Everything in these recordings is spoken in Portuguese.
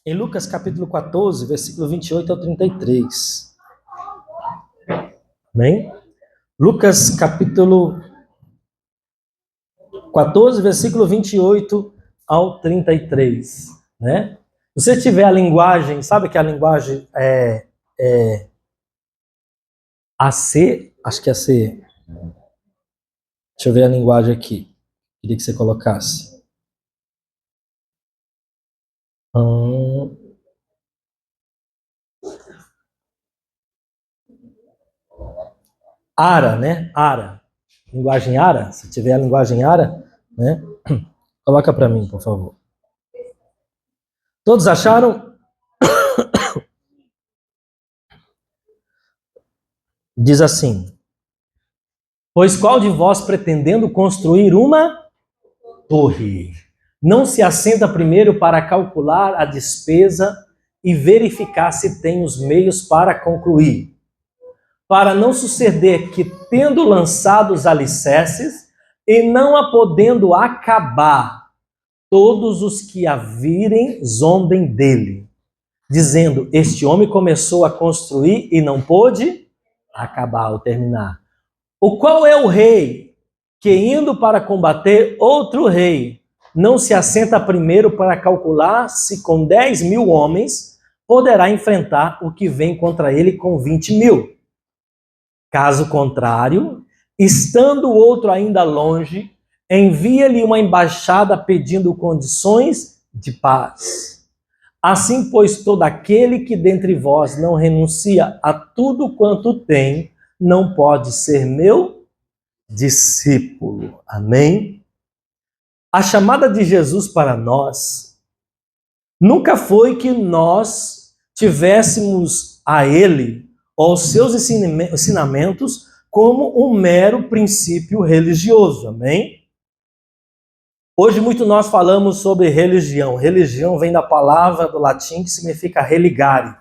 em Lucas capítulo 14, versículo 28 ao 33. Amém? Lucas capítulo 14, versículo 28 ao 33, né? Se você tiver a linguagem, sabe que a linguagem é AC, acho que é AC. Deixa eu ver a linguagem aqui. Queria que você colocasse. Ara, né? Ara. Linguagem Ara. Se tiver a linguagem Ara, né? Coloca para mim, por favor. Todos acharam? Diz assim: pois qual de vós, pretendendo construir uma torre, não se assenta primeiro para calcular a despesa e verificar se tem os meios para concluir? Para não suceder que, tendo lançado os alicerces e não a podendo acabar, todos os que a virem zombem dele, dizendo: este homem começou a construir e não pôde acabar ou terminar. O qual é o rei que, indo para combater outro rei, não se assenta primeiro para calcular se com 10.000 homens poderá enfrentar o que vem contra ele com 20.000? Caso contrário, estando o outro ainda longe, envia-lhe uma embaixada pedindo condições de paz. Assim, pois, todo aquele que dentre vós não renuncia a tudo quanto tem, não pode ser meu discípulo. Amém? A chamada de Jesus para nós nunca foi que nós tivéssemos a Ele ou aos seus ensinamentos como um mero princípio religioso. Amém? Hoje muito nós falamos sobre religião. Religião vem da palavra do latim que significa religare,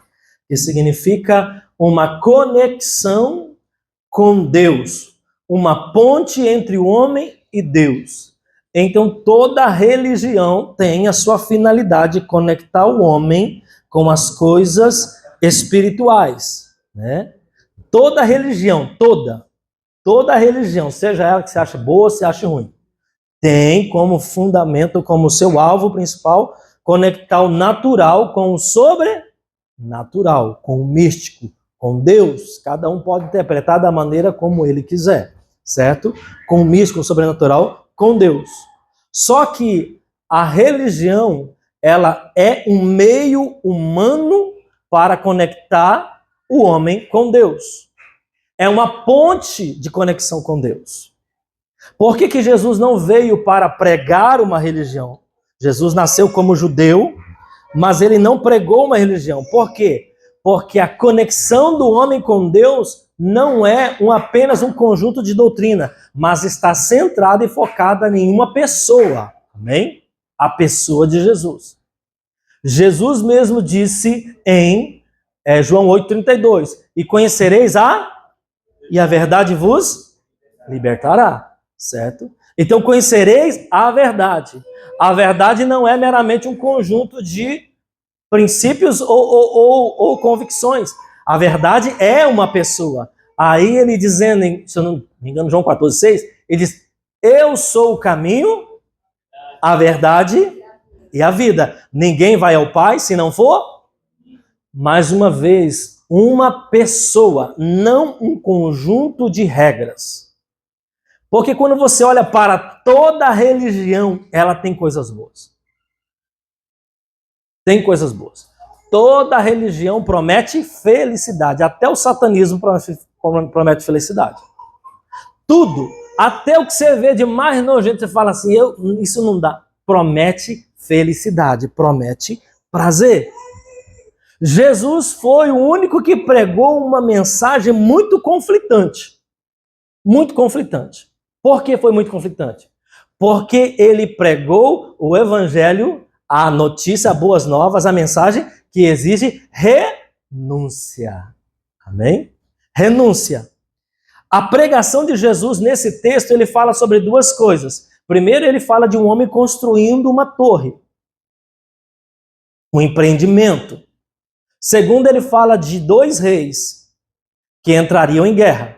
que significa uma conexão com Deus, uma ponte entre o homem e Deus. Então toda religião tem a sua finalidade de conectar o homem com as coisas espirituais, né? Toda religião, toda religião, seja ela que você acha boa ou você acha ruim, tem como fundamento, como seu alvo principal, conectar o natural com o sobrenatural, com o místico, com Deus. Cada um pode interpretar da maneira como ele quiser, certo? Com o místico, com o sobrenatural, com Deus. Só que a religião, ela é um meio humano para conectar o homem com Deus. É uma ponte de conexão com Deus. Por que Jesus não veio para pregar uma religião? Jesus nasceu como judeu, mas ele não pregou uma religião. Por quê? Porque a conexão do homem com Deus não é apenas um conjunto de doutrina, mas está centrada e focada em uma pessoa. Amém? A pessoa de Jesus. Jesus mesmo disse em João 8,32: e conhecereis e a verdade vos libertará. Certo? Então conhecereis a verdade. A verdade não é meramente um conjunto de princípios ou convicções. A verdade é uma pessoa. Aí ele dizendo, se eu não me engano, João 14,6, ele diz: eu sou o caminho, a verdade e a vida. Ninguém vai ao Pai se não for. Mais uma vez, uma pessoa, não um conjunto de regras. Porque quando você olha para toda a religião, ela tem coisas boas. Tem coisas boas. Toda religião promete felicidade. Até o satanismo promete felicidade. Tudo. Até o que você vê de mais nojento, você fala assim, isso não dá. Promete felicidade, promete prazer. Jesus foi o único que pregou uma mensagem muito conflitante. Muito conflitante. Por que foi muito conflitante? Porque ele pregou o evangelho, a notícia, boas novas, a mensagem que exige renúncia. Amém? Renúncia. A pregação de Jesus, nesse texto, ele fala sobre duas coisas. Primeiro, ele fala de um homem construindo uma torre. um empreendimento. Segundo, ele fala de 2 reis que entrariam em guerra.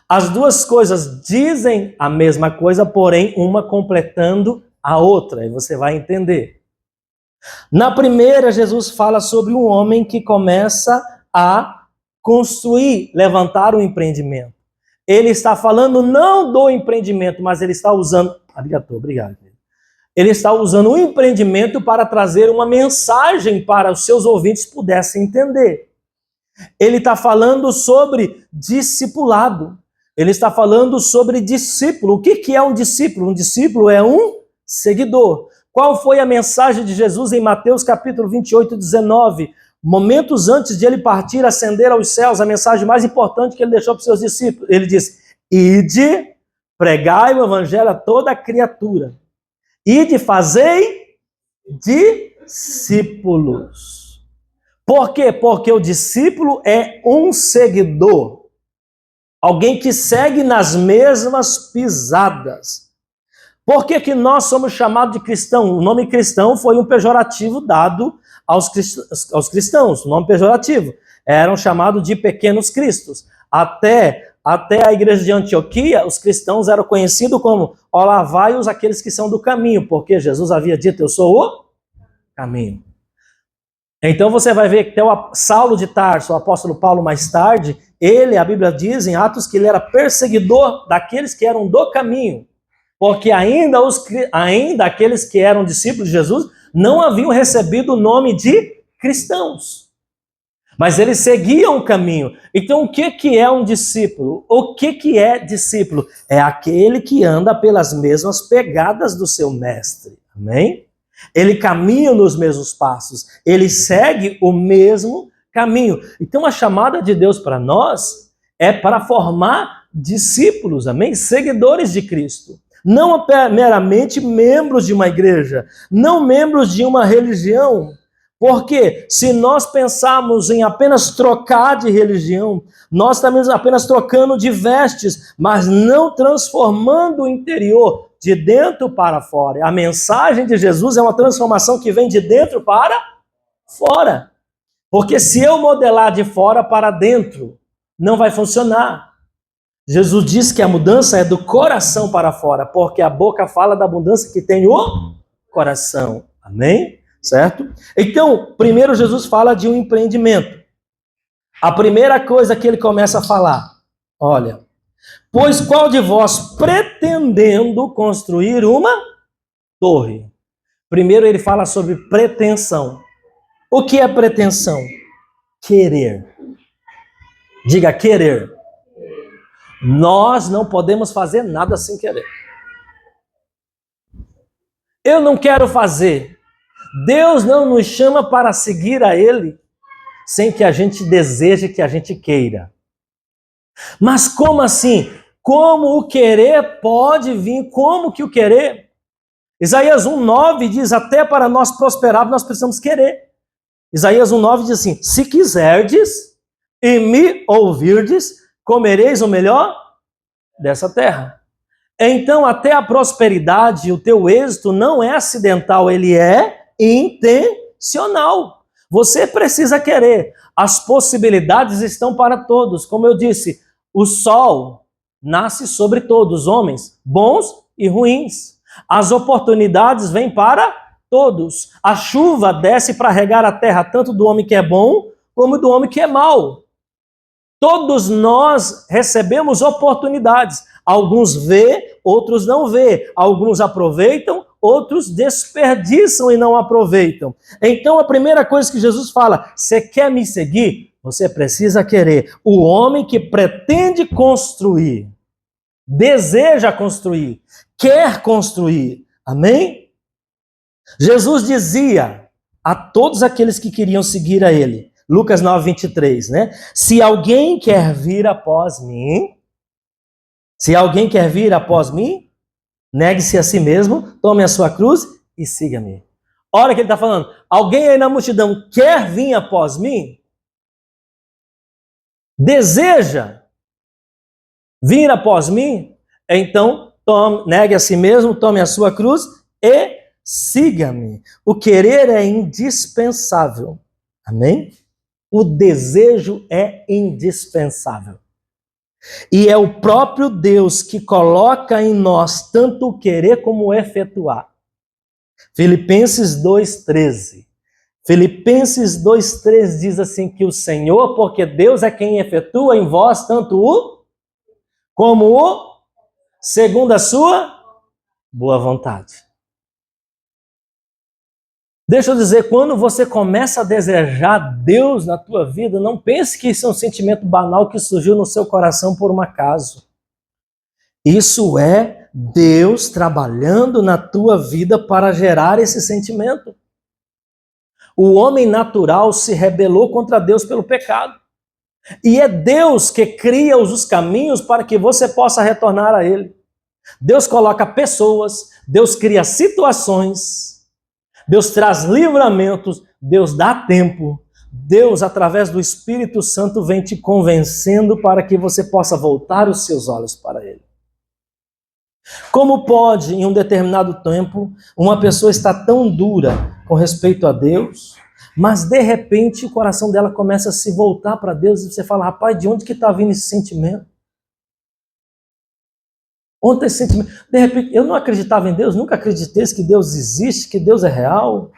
As duas coisas dizem a mesma coisa, porém uma completando a outra, e você vai entender. Na primeira, Jesus fala sobre um homem que começa a construir, levantar um empreendimento. Ele está falando não do empreendimento, mas ele está usando... Obrigado. Ele está usando o empreendimento para trazer uma mensagem para os seus ouvintes pudessem entender. Ele está falando sobre discipulado. Ele está falando sobre discípulo. O que é um discípulo? Um discípulo é um seguidor. Qual foi a mensagem de Jesus em Mateus capítulo 28, 19? Momentos antes de ele partir, ascender aos céus, a mensagem mais importante que ele deixou para os seus discípulos. Ele disse: ide, pregai o evangelho a toda criatura. Ide, fazei discípulos. Por quê? Porque o discípulo é um seguidor. Alguém que segue nas mesmas pisadas. Por que nós somos chamados de cristão? O nome cristão foi um pejorativo dado aos cristãos. O nome pejorativo. Eram chamados de pequenos cristos. Até a igreja de Antioquia, os cristãos eram conhecidos como olavai-os, aqueles que são do caminho, porque Jesus havia dito: eu sou o caminho. Então você vai ver que até o Saulo de Tarso, o apóstolo Paulo mais tarde, a Bíblia diz em Atos que ele era perseguidor daqueles que eram do caminho, porque ainda aqueles que eram discípulos de Jesus não haviam recebido o nome de cristãos. Mas eles seguiam o caminho. Então o que é um discípulo? O que é discípulo? É aquele que anda pelas mesmas pegadas do seu mestre. Amém? Ele caminha nos mesmos passos. Ele segue o mesmo caminho. Então a chamada de Deus para nós é para formar discípulos, amém? Seguidores de Cristo. Não meramente membros de uma igreja, não membros de uma religião. Porque se nós pensarmos em apenas trocar de religião, nós estamos apenas trocando de vestes, mas não transformando o interior de dentro para fora. A mensagem de Jesus é uma transformação que vem de dentro para fora. Porque se eu modelar de fora para dentro, não vai funcionar. Jesus disse que a mudança é do coração para fora, porque a boca fala da abundância que tem o coração. Amém? Certo? Então, primeiro Jesus fala de um empreendimento. A primeira coisa que ele começa a falar, olha: pois qual de vós pretendendo construir uma torre? Primeiro ele fala sobre pretensão. O que é pretensão? Querer. Diga querer. Nós não podemos fazer nada sem querer. Eu não quero fazer. Deus não nos chama para seguir a Ele sem que a gente deseje, que a gente queira. Mas como assim? Como o querer pode vir? Como que o querer? Isaías 1,9 diz: até para nós prosperarmos nós precisamos querer. Isaías 1,9 diz assim: se quiserdes e me ouvirdes, comereis o melhor dessa terra. Então até a prosperidade, o teu êxito não é acidental, ele é intencional. Você precisa querer. As possibilidades estão para todos. Como eu disse, o sol nasce sobre todos, homens bons e ruins. As oportunidades vêm para todos. A chuva desce para regar a terra, tanto do homem que é bom, como do homem que é mau. Todos nós recebemos oportunidades. Alguns vê, outros não vê. Alguns aproveitam, outros desperdiçam e não aproveitam. Então a primeira coisa que Jesus fala: você quer me seguir? Você precisa querer. O homem que pretende construir, deseja construir, quer construir. Amém? Jesus dizia a todos aqueles que queriam seguir a ele, Lucas 9:23, né? Se alguém quer vir após mim, negue-se a si mesmo, tome a sua cruz e siga-me. Olha que ele está falando. Alguém aí na multidão quer vir após mim? Deseja vir após mim? Então, negue a si mesmo, tome a sua cruz e siga-me. O querer é indispensável. Amém? O desejo é indispensável. E é o próprio Deus que coloca em nós tanto o querer como o efetuar. Filipenses 2,13. Filipenses 2,13 diz assim que o Senhor, porque Deus é quem efetua em vós tanto o como o segundo a sua boa vontade. Deixa eu dizer, quando você começa a desejar Deus na tua vida, não pense que isso é um sentimento banal que surgiu no seu coração por um acaso. Isso é Deus trabalhando na tua vida para gerar esse sentimento. O homem natural se rebelou contra Deus pelo pecado. E é Deus que cria os caminhos para que você possa retornar a Ele. Deus coloca pessoas, Deus cria situações, Deus traz livramentos, Deus dá tempo. Deus, através do Espírito Santo, vem te convencendo para que você possa voltar os seus olhos para Ele. Como pode, em um determinado tempo, uma pessoa estar tão dura com respeito a Deus, mas de repente o coração dela começa a se voltar para Deus e você fala, rapaz, de onde que está vindo esse sentimento? Onde está esse sentimento? De repente, eu não acreditava em Deus, nunca acreditei que Deus existe, que Deus é real.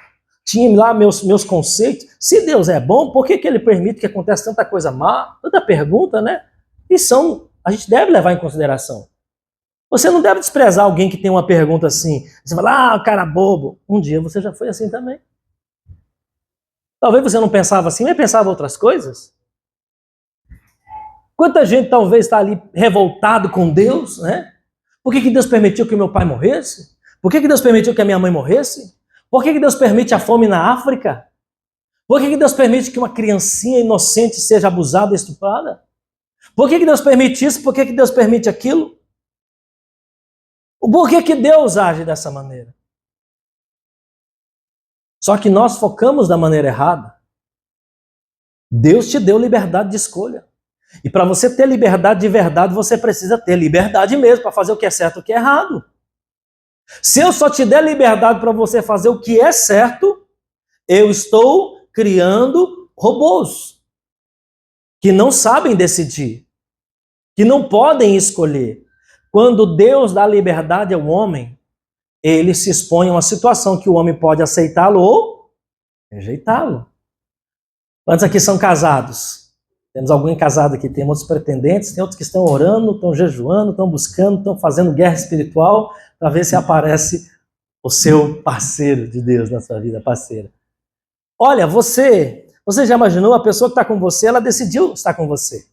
Tinha lá meus conceitos. Se Deus é bom, por que Ele permite que aconteça tanta coisa má? Tanta pergunta, né? E a gente deve levar em consideração. Você não deve desprezar alguém que tem uma pergunta assim. Você fala, cara bobo. Um dia você já foi assim também. Talvez você não pensava assim, mas pensava outras coisas. Quanta gente talvez está ali revoltado com Deus, né? Por que Deus permitiu que meu pai morresse? Por que Deus permitiu que a minha mãe morresse? Por que Deus permite a fome na África? Por que Deus permite que uma criancinha inocente seja abusada e estuprada? Por que Deus permite isso? Por que Deus permite aquilo? Por que Deus age dessa maneira? Só que nós focamos da maneira errada. Deus te deu liberdade de escolha. E para você ter liberdade de verdade, você precisa ter liberdade mesmo para fazer o que é certo e o que é errado. Se eu só te der liberdade para você fazer o que é certo, eu estou criando robôs que não sabem decidir, que não podem escolher. Quando Deus dá liberdade ao homem, ele se expõe a uma situação que o homem pode aceitá-lo ou rejeitá-lo. Quantos aqui são casados? Temos alguém casado aqui, tem outros pretendentes, tem outros que estão orando, estão jejuando, estão buscando, estão fazendo guerra espiritual para ver se aparece o seu parceiro de Deus na sua vida, parceira. Olha, você já imaginou a pessoa que está com você, ela decidiu estar com você.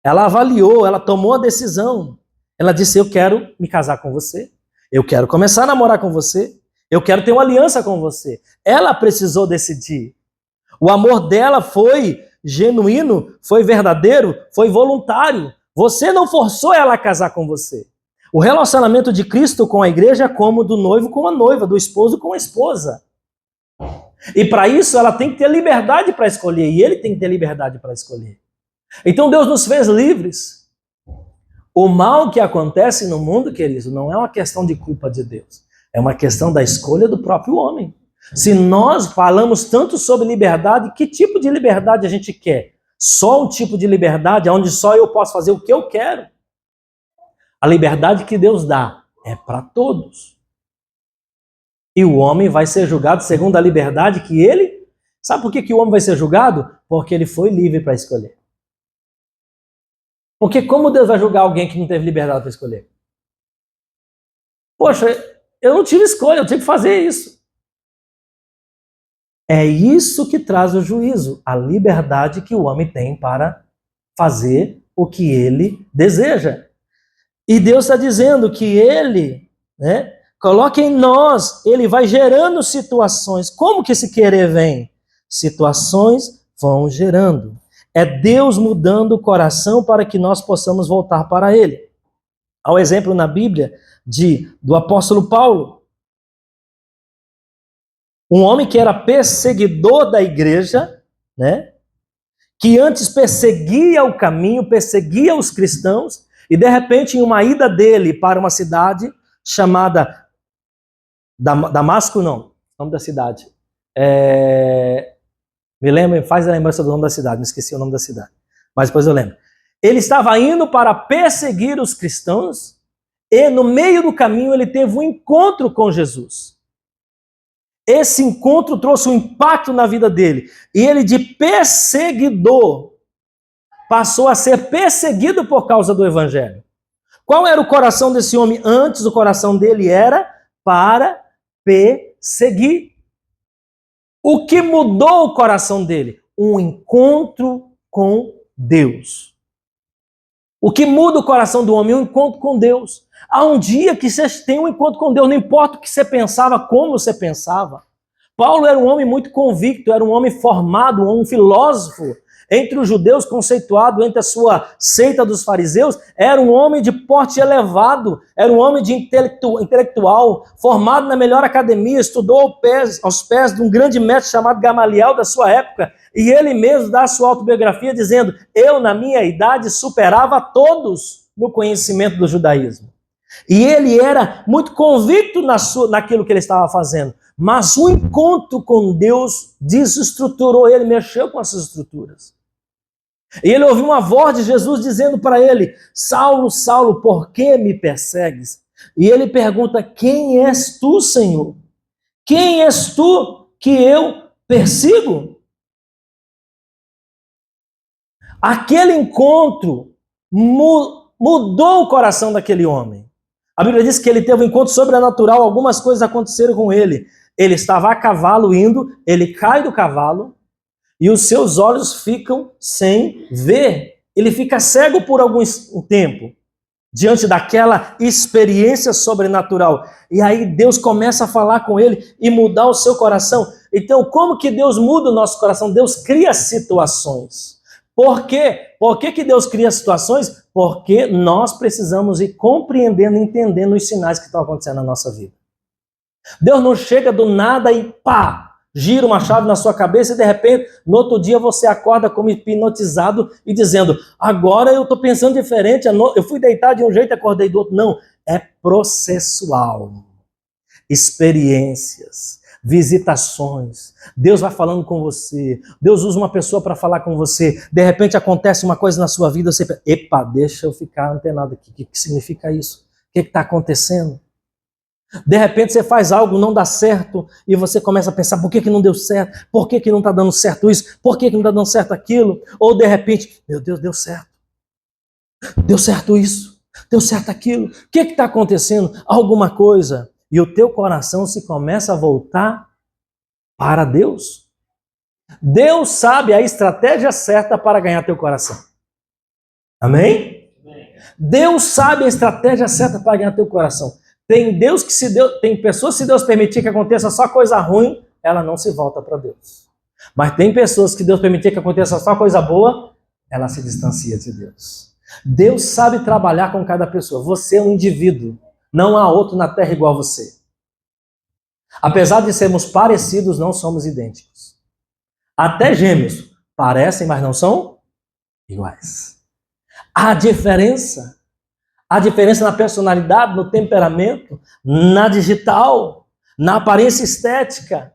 Ela avaliou, ela tomou a decisão. Ela disse, eu quero me casar com você. Eu quero começar a namorar com você. Eu quero ter uma aliança com você. Ela precisou decidir. O amor dela foi genuíno, foi verdadeiro, foi voluntário. Você não forçou ela a casar com você. O relacionamento de Cristo com a igreja é como do noivo com a noiva, do esposo com a esposa. E para isso ela tem que ter liberdade para escolher, e ele tem que ter liberdade para escolher. Então Deus nos fez livres. O mal que acontece no mundo, queridos, não é uma questão de culpa de Deus. É uma questão da escolha do próprio homem. Se nós falamos tanto sobre liberdade, que tipo de liberdade a gente quer? Só um tipo de liberdade onde só eu posso fazer o que eu quero? A liberdade que Deus dá é para todos. E o homem vai ser julgado segundo a liberdade que ele... Sabe por que o homem vai ser julgado? Porque ele foi livre para escolher. Porque como Deus vai julgar alguém que não teve liberdade para escolher? Poxa, eu não tive escolha, eu tive que fazer isso. É isso que traz o juízo, a liberdade que o homem tem para fazer o que ele deseja. E Deus está dizendo que ele, coloca em nós, ele vai gerando situações. Como que esse querer vem? Situações vão gerando. É Deus mudando o coração para que nós possamos voltar para Ele. Há um exemplo na Bíblia do apóstolo Paulo. Um homem que era perseguidor da igreja, que antes perseguia o caminho, perseguia os cristãos, e de repente em uma ida dele para uma cidade chamada Damasco, não. Nome da cidade. Me lembra, faz a lembrança do nome da cidade. Me esqueci o nome da cidade. Mas depois eu lembro. Ele estava indo para perseguir os cristãos e no meio do caminho ele teve um encontro com Jesus. Esse encontro trouxe um impacto na vida dele. E ele, de perseguidor, passou a ser perseguido por causa do evangelho. Qual era o coração desse homem? Antes, o coração dele era para perseguir. O que mudou o coração dele? Um encontro com Deus. O que muda o coração do homem é um encontro com Deus. Há um dia que você tem um encontro com Deus, não importa o que você pensava, como você pensava. Paulo era um homem muito convicto, era um homem formado, um filósofo. Entre os judeus, conceituado entre a sua seita dos fariseus, era um homem de porte elevado, era um homem de intelectual, formado na melhor academia, estudou aos pés de um grande mestre chamado Gamaliel da sua época, e ele mesmo dá a sua autobiografia dizendo: eu na minha idade superava todos no conhecimento do judaísmo. E ele era muito convicto naquilo que ele estava fazendo, mas o encontro com Deus desestruturou ele, mexeu com essas estruturas. E ele ouviu uma voz de Jesus dizendo para ele: Saulo, Saulo, por que me persegues? E ele pergunta: quem és tu, Senhor? Quem és tu que eu persigo? Aquele encontro mudou o coração daquele homem. A Bíblia diz que ele teve um encontro sobrenatural, algumas coisas aconteceram com ele. Ele estava a cavalo indo, ele cai do cavalo, e os seus olhos ficam sem ver. Ele fica cego por algum tempo, diante daquela experiência sobrenatural. E aí Deus começa a falar com ele e mudar o seu coração. Então, como que Deus muda o nosso coração? Deus cria situações. Por quê? Por que Deus cria situações? Porque nós precisamos ir compreendendo e entendendo os sinais que estão acontecendo na nossa vida. Deus não chega do nada e pá, gira uma chave na sua cabeça e de repente, no outro dia você acorda como hipnotizado e dizendo: agora eu estou pensando diferente, eu fui deitar de um jeito e acordei do outro. Não, é processual. Experiências, visitações. Deus vai falando com você. Deus usa uma pessoa para falar com você. De repente acontece uma coisa na sua vida, você pensa: epa, deixa eu ficar antenado aqui. O que significa isso? O que está acontecendo? De repente você faz algo, não dá certo, e você começa a pensar: por que não deu certo? Por que não está dando certo isso? Por que não está dando certo aquilo? Ou de repente, meu Deus, deu certo. Deu certo isso. Deu certo aquilo. O que está acontecendo? Alguma coisa. E o teu coração se começa a voltar para Deus. Deus sabe a estratégia certa para ganhar teu coração. Amém? Deus sabe a estratégia certa para ganhar teu coração. Tem pessoas, se Deus permitir que aconteça só coisa ruim, ela não se volta para Deus. Mas tem pessoas que Deus permitir que aconteça só coisa boa, ela se distancia de Deus. Deus sabe trabalhar com cada pessoa. Você é um indivíduo. Não há outro na terra igual a você. Apesar de sermos parecidos, não somos idênticos. Até gêmeos parecem, mas não são iguais. Há diferença. Há diferença na personalidade, no temperamento, na digital, na aparência estética.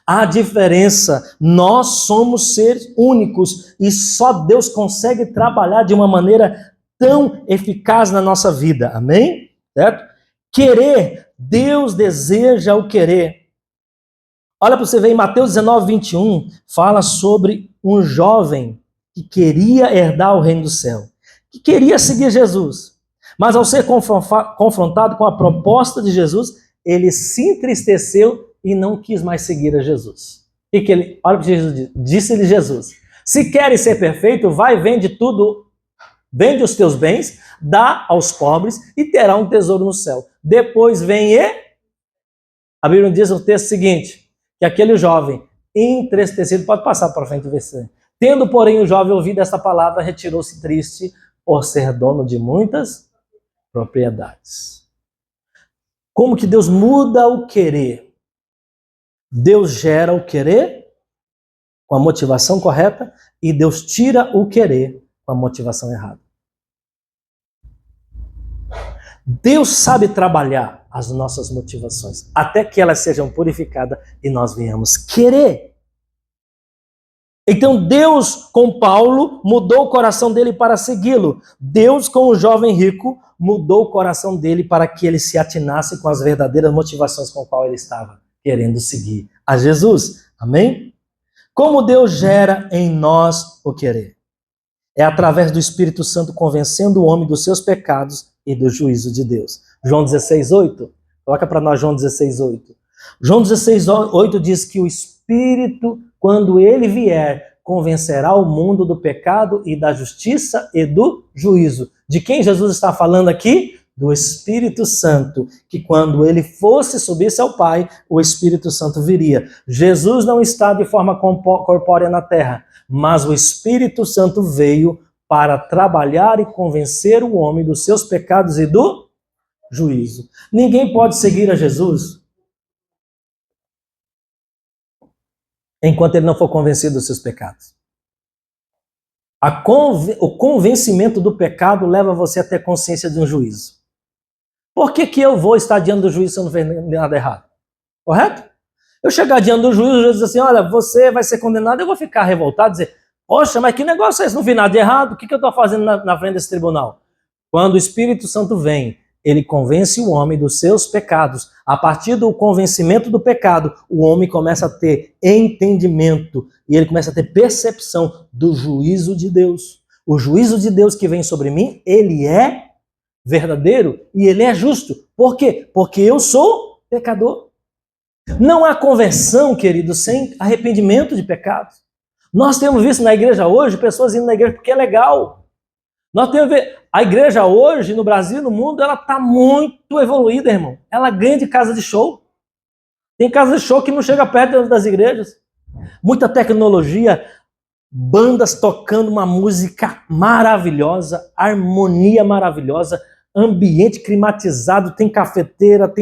Há diferença. Nós somos seres únicos e só Deus consegue trabalhar de uma maneira tão eficaz na nossa vida. Amém? Certo? Querer. Deus deseja o querer. Olha para você ver em Mateus 19, 21, fala sobre um jovem que queria herdar o reino do céu, que queria seguir Jesus. Mas ao ser confrontado com a proposta de Jesus, ele se entristeceu e não quis mais seguir a Jesus. Olha o que Jesus disse-lhe Jesus: se queres ser perfeito, vai, vende tudo, vende os teus bens, dá aos pobres e terá um tesouro no céu. Depois vem e... A Bíblia diz no texto seguinte, que aquele jovem entristecido, pode passar para frente e ver se... Tendo, porém, o jovem ouvido esta palavra, retirou-se triste por ser dono de muitas propriedades. Como que Deus muda o querer? Deus gera o querer com a motivação correta e Deus tira o querer com a motivação errada. Deus sabe trabalhar. as nossas motivações, até que elas sejam purificadas e nós venhamos querer. Então Deus com Paulo mudou o coração dele para segui-lo. Deus com o jovem rico mudou o coração dele para que ele se atinasse com as verdadeiras motivações com as quais ele estava querendo seguir a Jesus. Amém? Como Deus gera em nós o querer? É através do Espírito Santo convencendo o homem dos seus pecados e do juízo de Deus. João 16:8. Coloca para nós João 16:8. João 16:8 diz que o Espírito, quando ele vier, convencerá o mundo do pecado e da justiça e do juízo. De quem Jesus está falando aqui? Do Espírito Santo, que quando ele fosse subisse ao Pai, o Espírito Santo viria. Jesus não está de forma corpórea na terra, mas o Espírito Santo veio para trabalhar e convencer o homem dos seus pecados e do juízo. Ninguém pode seguir a Jesus enquanto ele não for convencido dos seus pecados. O convencimento do pecado leva você a ter consciência de um juízo. Por que eu vou estar diante do juiz se eu não fiz nada errado? Correto? Eu chegar diante do juiz, o juiz diz assim, olha, você vai ser condenado, eu vou ficar revoltado, dizer, poxa, mas que negócio é esse? Não vi nada de errado, o que eu estou fazendo na frente desse tribunal? Quando o Espírito Santo vem, ele convence o homem dos seus pecados. A partir do convencimento do pecado, o homem começa a ter entendimento e ele começa a ter percepção do juízo de Deus. O juízo de Deus que vem sobre mim, ele é verdadeiro e ele é justo. Por quê? Porque eu sou pecador. Não há conversão, querido, sem arrependimento de pecados. Nós temos visto na igreja hoje pessoas indo na igreja porque é legal. Nós temos a igreja hoje, no Brasil, no mundo, ela está muito evoluída, irmão. Ela ganha de casa de show. Tem casa de show que não chega perto das igrejas. Muita tecnologia, bandas tocando uma música maravilhosa, harmonia maravilhosa, ambiente climatizado, tem cafeteira,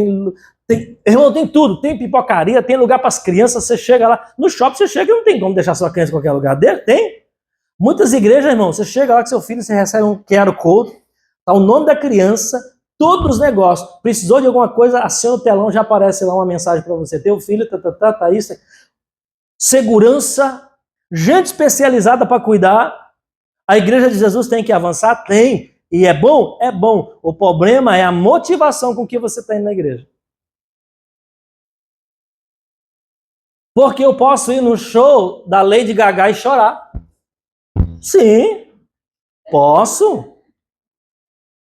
irmão, tem tudo, tem pipocaria, tem lugar para as crianças, você chega lá, no shopping você chega e não tem como deixar sua criança em qualquer lugar dele, tem? Muitas igrejas, irmão, você chega lá com seu filho, você recebe um QR Code, tá o nome da criança, todos os negócios, precisou de alguma coisa, aciona o telão, já aparece lá uma mensagem para você, teu filho, tá isso, segurança, gente especializada para cuidar, a igreja de Jesus tem que avançar? Tem, e é bom? É bom, o problema é a motivação com que você está indo na igreja. Porque eu posso ir no show da Lady Gaga e chorar. Sim, posso.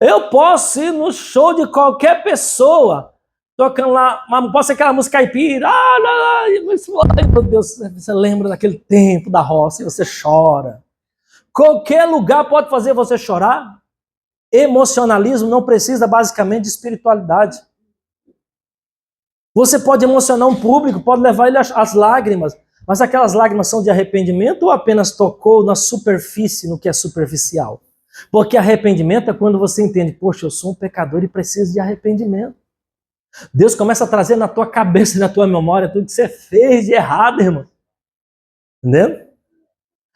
Eu posso ir no show de qualquer pessoa, tocando lá, mas posso ser aquela música caipira. Ai, meu Deus, você lembra daquele tempo da roça e você chora. Qualquer lugar pode fazer você chorar. Emocionalismo não precisa basicamente de espiritualidade. Você pode emocionar um público, pode levar ele às lágrimas, mas aquelas lágrimas são de arrependimento ou apenas tocou na superfície, no que é superficial? Porque arrependimento é quando você entende, poxa, eu sou um pecador e preciso de arrependimento. Deus começa a trazer na tua cabeça e na tua memória tudo que você fez de errado, irmão. Entendeu?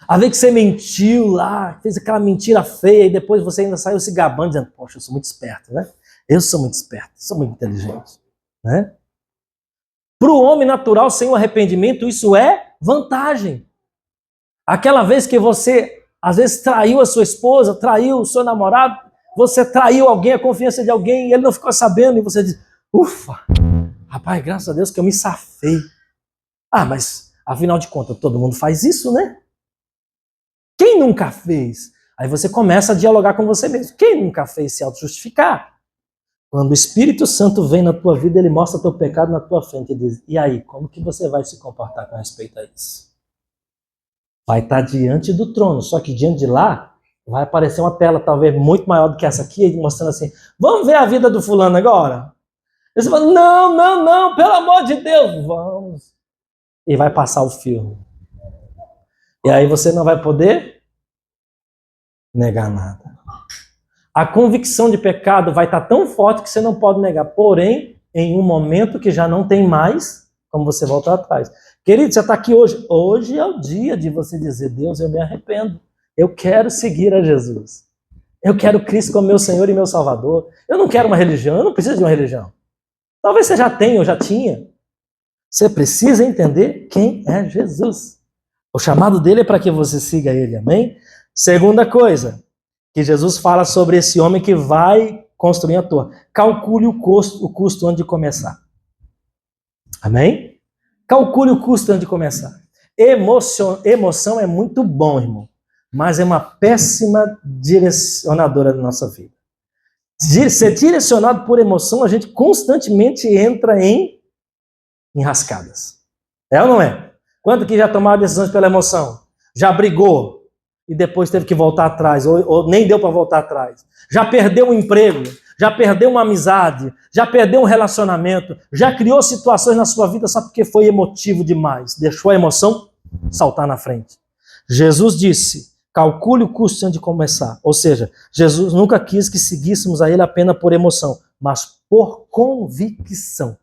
A vez que você mentiu lá, fez aquela mentira feia e depois você ainda saiu se gabando, dizendo, poxa, eu sou muito esperto, né? Eu sou muito esperto, sou muito inteligente, né? Para o homem natural, sem o arrependimento, isso é vantagem. Aquela vez que você, às vezes, traiu a sua esposa, traiu o seu namorado, você traiu alguém, a confiança de alguém, e ele não ficou sabendo, e você diz, ufa, rapaz, graças a Deus que eu me safei. Ah, mas, afinal de contas, todo mundo faz isso, né? Quem nunca fez? Aí você começa a dialogar com você mesmo. Quem nunca fez se auto-justificar? Quando o Espírito Santo vem na tua vida, ele mostra teu pecado na tua frente e diz, e aí, como que você vai se comportar com respeito a isso? Vai estar diante do trono, só que diante de lá, vai aparecer uma tela talvez muito maior do que essa aqui, mostrando assim, vamos ver a vida do fulano agora? E você fala, não, pelo amor de Deus, vamos. E vai passar o filme. E aí você não vai poder negar nada. A convicção de pecado vai estar tão forte que você não pode negar. Porém, em um momento que já não tem mais como você voltar atrás. Querido, você está aqui hoje. Hoje é o dia de você dizer, Deus, eu me arrependo. Eu quero seguir a Jesus. Eu quero Cristo como meu Senhor e meu Salvador. Eu não quero uma religião, eu não preciso de uma religião. Talvez você já tenha ou já tinha. Você precisa entender quem é Jesus. O chamado dele é para que você siga ele, amém? Segunda coisa, que Jesus fala sobre esse homem que vai construir a torre. Calcule o custo antes de começar. Amém? Calcule o custo antes de começar. Emoção é muito bom, irmão, mas é uma péssima direcionadora da nossa vida. Ser direcionado por emoção, a gente constantemente entra em enrascadas. É ou não é? Quanto que já tomaram decisões pela emoção? Já brigou e depois teve que voltar atrás, ou nem deu para voltar atrás. Já perdeu um emprego, já perdeu uma amizade, já perdeu um relacionamento, já criou situações na sua vida só porque foi emotivo demais, deixou a emoção saltar na frente. Jesus disse, calcule o custo antes de começar. Ou seja, Jesus nunca quis que seguíssemos a ele apenas por emoção, mas por convicção.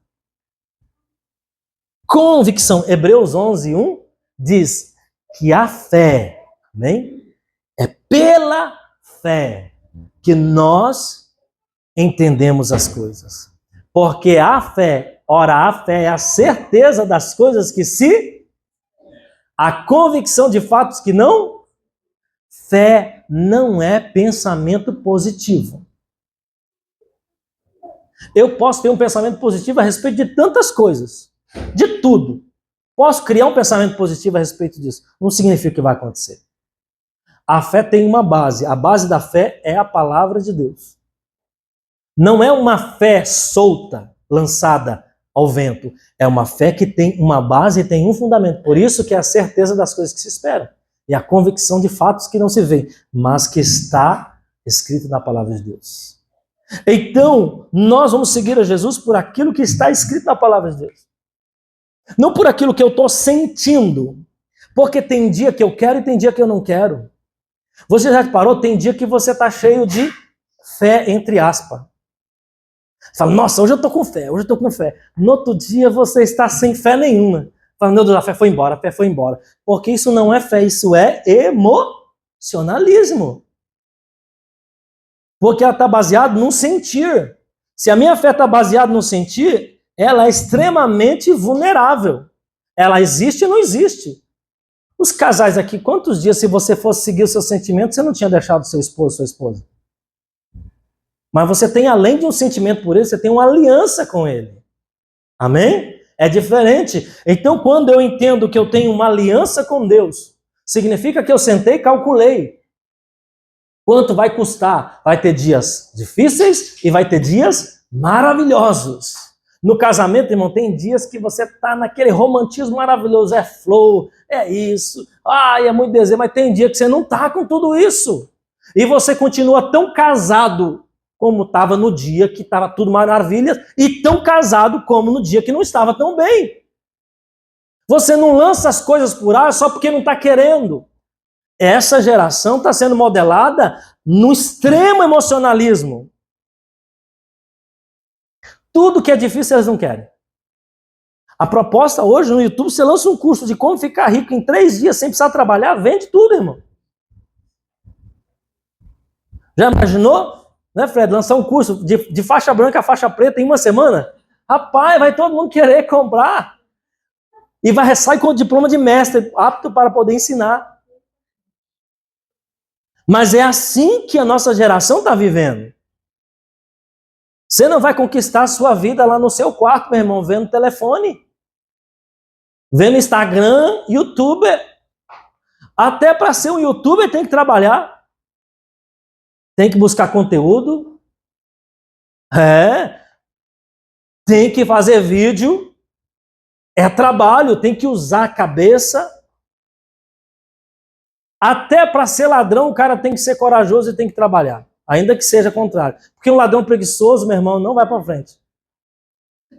Convicção. Hebreus 11:1 diz que a fé, amém? É pela fé que nós entendemos as coisas. Porque a fé é a certeza das coisas que a convicção de fatos que não. Fé não é pensamento positivo. Eu posso ter um pensamento positivo a respeito de tantas coisas, de tudo. Posso criar um pensamento positivo a respeito disso. Não significa que vai acontecer. A fé tem uma base. A base da fé é a palavra de Deus. Não é uma fé solta, lançada ao vento. É uma fé que tem uma base e tem um fundamento. Por isso que é a certeza das coisas que se esperam. E a convicção de fatos que não se veem, mas que está escrito na palavra de Deus. Então, nós vamos seguir a Jesus por aquilo que está escrito na palavra de Deus. Não por aquilo que eu estou sentindo. Porque tem dia que eu quero e tem dia que eu não quero. Você já reparou? Tem dia que você está cheio de fé, entre aspas. Você fala, nossa, hoje eu estou com fé, hoje eu estou com fé. No outro dia você está sem fé nenhuma. Fala, meu Deus, a fé foi embora, a fé foi embora. Porque isso não é fé, isso é emocionalismo. Porque ela está baseada num sentir. Se a minha fé está baseada no sentir, ela é extremamente vulnerável. Ela existe e não existe. Os casais aqui, quantos dias, se você fosse seguir os seus sentimentos, você não tinha deixado seu esposo, sua esposa? Mas você tem, além de um sentimento por ele, você tem uma aliança com ele. Amém? É diferente. Então, quando eu entendo que eu tenho uma aliança com Deus, significa que eu sentei e calculei. Quanto vai custar? Vai ter dias difíceis e vai ter dias maravilhosos. No casamento, irmão, tem dias que você está naquele romantismo maravilhoso. É flor, é isso. É muito desejo. Mas tem dia que você não está com tudo isso. E você continua tão casado como estava no dia que estava tudo maravilha, e tão casado como no dia que não estava tão bem. Você não lança as coisas por ar só porque não está querendo. Essa geração está sendo modelada no extremo emocionalismo. Tudo que é difícil eles não querem. A proposta hoje no YouTube, você lança um curso de como ficar rico em 3 dias sem precisar trabalhar, vende tudo, irmão. Já imaginou? Né, Fred? Lançar um curso de faixa branca a faixa preta em 1 semana? Rapaz, vai todo mundo querer comprar. E vai sair com o diploma de mestre, apto para poder ensinar. Mas é assim que a nossa geração está vivendo. Você não vai conquistar a sua vida lá no seu quarto, meu irmão, vendo telefone, vendo Instagram, youtuber. Até para ser um youtuber tem que trabalhar. Tem que buscar conteúdo. Tem que fazer vídeo. É trabalho, tem que usar a cabeça. Até para ser ladrão, o cara tem que ser corajoso e tem que trabalhar. Ainda que seja contrário. Porque um ladrão preguiçoso, meu irmão, não vai para frente.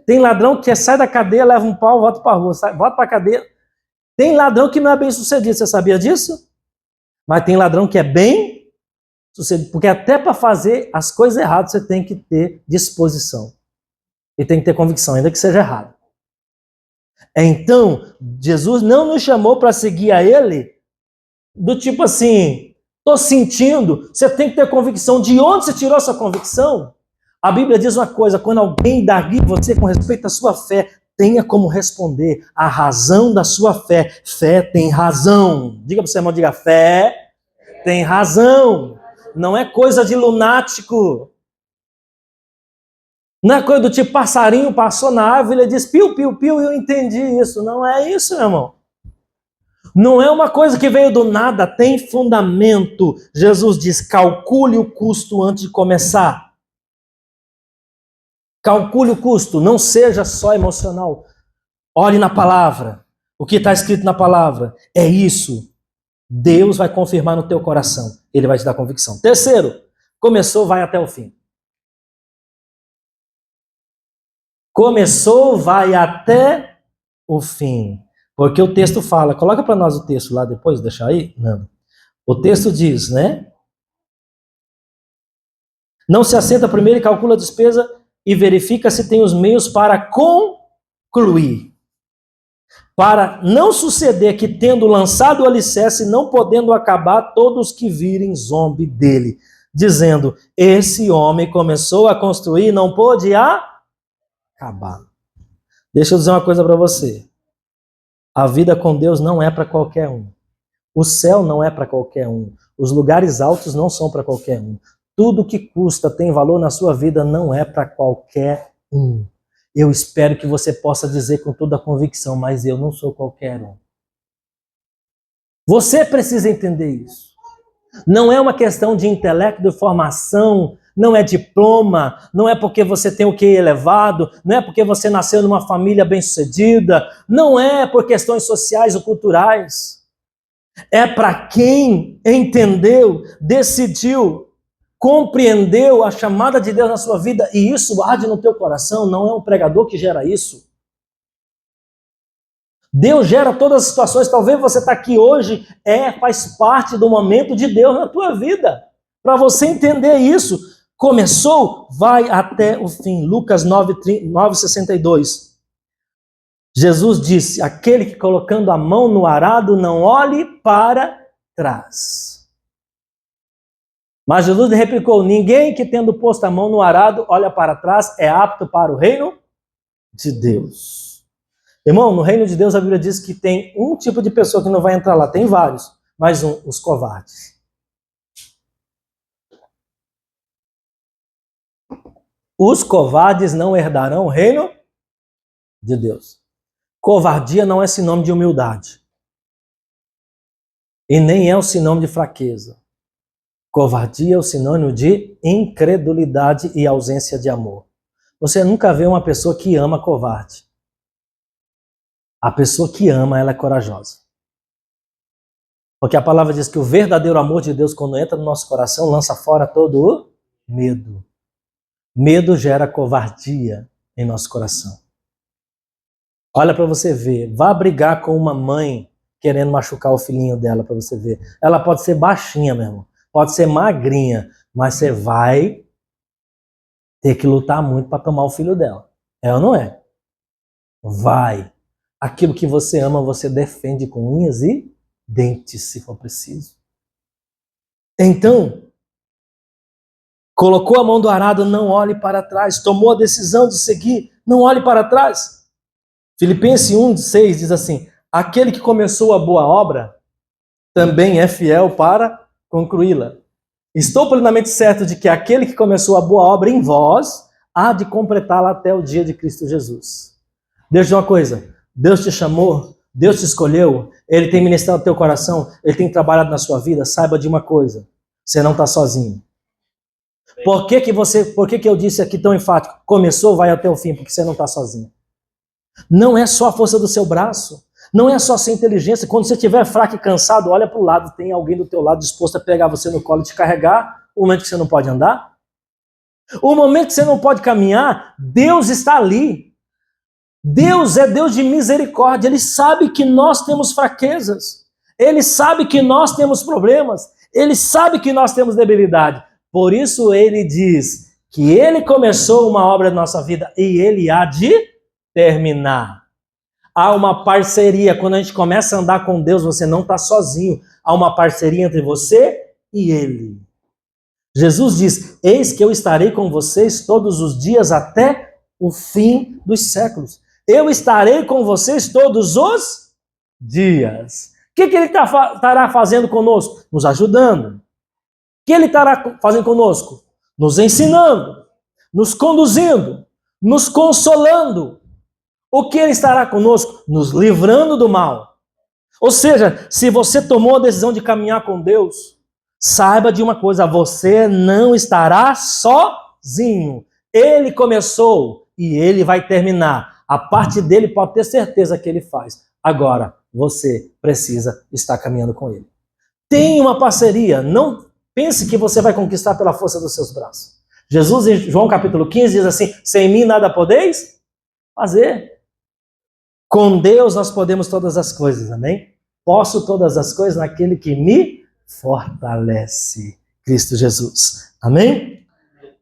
Tem ladrão que sai da cadeia, leva um pau, volta para a rua, volta para a cadeia. Tem ladrão que não é bem sucedido, você sabia disso? Mas tem ladrão que é bem sucedido. Porque até para fazer as coisas erradas, você tem que ter disposição. E tem que ter convicção, ainda que seja errado. Então, Jesus não nos chamou para seguir a Ele do tipo assim, estou sentindo, você tem que ter convicção. De onde você tirou essa convicção? A Bíblia diz uma coisa: quando alguém indague você com respeito à sua fé, tenha como responder a razão da sua fé. Fé tem razão. Diga para o seu irmão, diga, fé tem razão. Não é coisa de lunático. Não é coisa do tipo passarinho passou na árvore e diz piu, piu, piu, e eu entendi isso. Não é isso, meu irmão. Não é uma coisa que veio do nada, tem fundamento. Jesus diz, calcule o custo antes de começar. Calcule o custo, não seja só emocional. Olhe na palavra. O que está escrito na palavra é isso. Deus vai confirmar no teu coração. Ele vai te dar convicção. Terceiro, começou, vai até o fim. Começou, vai até o fim. Porque o texto fala, coloca para nós o texto lá depois, deixa aí, Nando. O texto diz, né? Não se assenta primeiro e calcula a despesa e verifica se tem os meios para concluir. Para não suceder que, tendo lançado o alicerce, não podendo acabar, todos que virem zombe dele, dizendo, esse homem começou a construir e não pôde acabar. Deixa eu dizer uma coisa para você. A vida com Deus não é para qualquer um. O céu não é para qualquer um. Os lugares altos não são para qualquer um. Tudo que custa, tem valor na sua vida, não é para qualquer um. Eu espero que você possa dizer com toda a convicção, mas eu não sou qualquer um. Você precisa entender isso. Não é uma questão de intelecto, de formação, não é diploma, não é porque você tem o QI elevado, não é porque você nasceu numa família bem-sucedida, não é por questões sociais ou culturais. É para quem entendeu, decidiu, compreendeu a chamada de Deus na sua vida e isso arde no teu coração, não é um pregador que gera isso. Deus gera todas as situações, talvez você está aqui hoje, faz parte do momento de Deus na tua vida. Para você entender isso, começou, vai até o fim. Lucas 9:62. Jesus disse, aquele que colocando a mão no arado não olhe para trás. Mas Jesus lhe replicou, ninguém que tendo posto a mão no arado olha para trás é apto para o reino de Deus. Irmão, no reino de Deus a Bíblia diz que tem um tipo de pessoa que não vai entrar lá, tem vários, mas os covardes. Os covardes não herdarão o reino de Deus. Covardia não é sinônimo de humildade. E nem é o sinônimo de fraqueza. Covardia é o sinônimo de incredulidade e ausência de amor. Você nunca vê uma pessoa que ama covarde. A pessoa que ama, ela é corajosa. Porque a palavra diz que o verdadeiro amor de Deus, quando entra no nosso coração, lança fora todo o medo. Medo gera covardia em nosso coração. Olha para você ver. Vá brigar com uma mãe querendo machucar o filhinho dela para você ver. Ela pode ser baixinha, meu irmão. Pode ser magrinha. Mas você vai ter que lutar muito para tomar o filho dela. É ou não é? Vai. Aquilo que você ama, você defende com unhas e dentes, se for preciso. Então, colocou a mão do arado, não olhe para trás. Tomou a decisão de seguir, não olhe para trás. Filipenses 1:6 diz assim, aquele que começou a boa obra, também é fiel para concluí-la. Estou plenamente certo de que aquele que começou a boa obra em vós, há de completá-la até o dia de Cristo Jesus. Deixa eu dizer uma coisa, Deus te chamou, Deus te escolheu, Ele tem ministrado no teu coração, Ele tem trabalhado na sua vida, saiba de uma coisa, você não está sozinho. Por que eu disse aqui tão enfático, começou, vai até o fim, porque você não está sozinho. Não é só a força do seu braço, não é só a sua inteligência, quando você estiver fraco e cansado, olha para o lado, tem alguém do teu lado disposto a pegar você no colo e te carregar, o momento que você não pode andar. O momento que você não pode caminhar, Deus está ali. Deus é Deus de misericórdia, Ele sabe que nós temos fraquezas, Ele sabe que nós temos problemas, Ele sabe que nós temos debilidade. Por isso Ele diz que Ele começou uma obra na nossa vida e Ele há de terminar. Há uma parceria, quando a gente começa a andar com Deus, você não está sozinho, há uma parceria entre você e Ele. Jesus diz: eis que eu estarei com vocês todos os dias até o fim dos séculos. Eu estarei com vocês todos os dias. O que ele estará fazendo conosco? Nos ajudando. O que ele estará fazendo conosco? Nos ensinando, nos conduzindo, nos consolando. O que ele estará conosco? Nos livrando do mal. Ou seja, se você tomou a decisão de caminhar com Deus, saiba de uma coisa: você não estará sozinho. Ele começou e ele vai terminar. A parte dele pode ter certeza que ele faz. Agora, você precisa estar caminhando com ele. Tenha uma parceria. Não pense que você vai conquistar pela força dos seus braços. Jesus, em João capítulo 15, diz assim: sem mim nada podeis fazer. Com Deus nós podemos todas as coisas, amém? Posso todas as coisas naquele que me fortalece, Cristo Jesus, amém?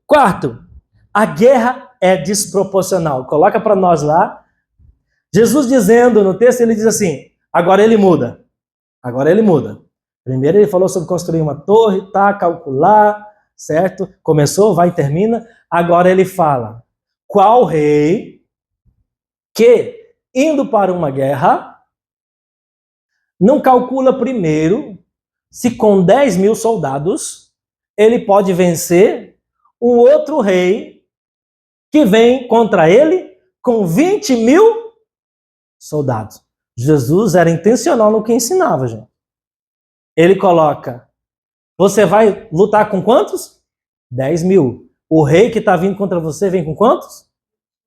Quarto, a guerra é desproporcional. Coloca para nós lá. Jesus dizendo no texto, ele diz assim, agora ele muda. Primeiro ele falou sobre construir uma torre, tá, calcular, certo? Começou, vai e termina. Agora ele fala, qual rei que, indo para uma guerra, não calcula primeiro se com 10 mil soldados ele pode vencer um outro rei que vem contra ele com 20 mil soldados. Jesus era intencional no que ensinava, gente. Ele coloca, você vai lutar com quantos? 10 mil. O rei que está vindo contra você vem com quantos?